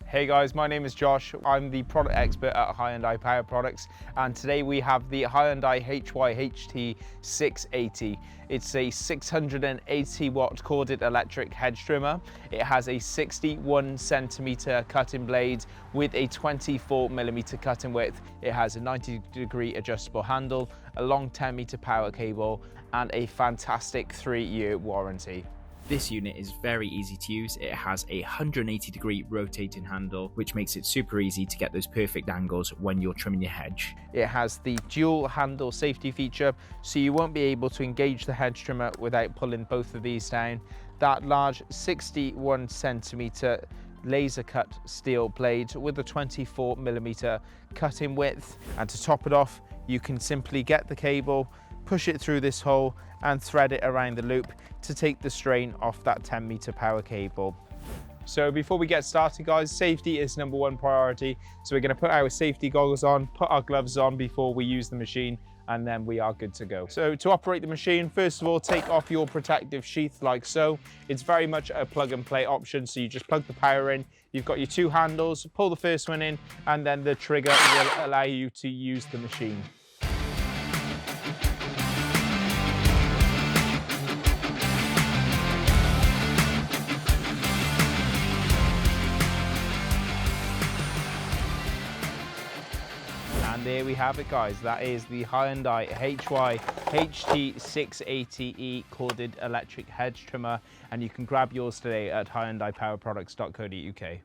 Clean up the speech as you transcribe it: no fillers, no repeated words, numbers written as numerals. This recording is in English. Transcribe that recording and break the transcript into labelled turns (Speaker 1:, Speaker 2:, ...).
Speaker 1: Hey guys, my name is Josh. I'm the product expert at Hyundai Power Products, and today we have the Hyundai HYHT680E. It's a 680 watt corded electric hedge trimmer. It has a 61 centimeter cutting blade with a 24 millimeter cutting width. It has a 90-degree adjustable handle, a long 10-meter power cable, and a fantastic 3-year warranty.
Speaker 2: This unit is very easy to use. It has a 180-degree rotating handle, which makes it super easy to get those perfect angles when you're trimming your hedge.
Speaker 1: It has the dual handle safety feature, so you won't be able to engage the hedge trimmer without pulling both of these down. That large 61 centimeter laser cut steel blade with a 24 millimeter cutting width. And to top it off, you can simply get the cable, push it through this hole and thread it around the loop to take the strain off that 10-meter power cable. So before we get started guys, safety is #1 priority. So we're going to put our safety goggles on, put our gloves on before we use the machine, and then we are good to go. So to operate the machine, first of all, take off your protective sheath like so. It's very much a plug and play option, so you just plug the power in. You've got your 2 handles, pull the first one in, and then the trigger will allow you to use the machine. And there we have it guys, that is the Hyundai HYHT680E corded electric hedge trimmer, and you can grab yours today at hyundaipowerproducts.co.uk.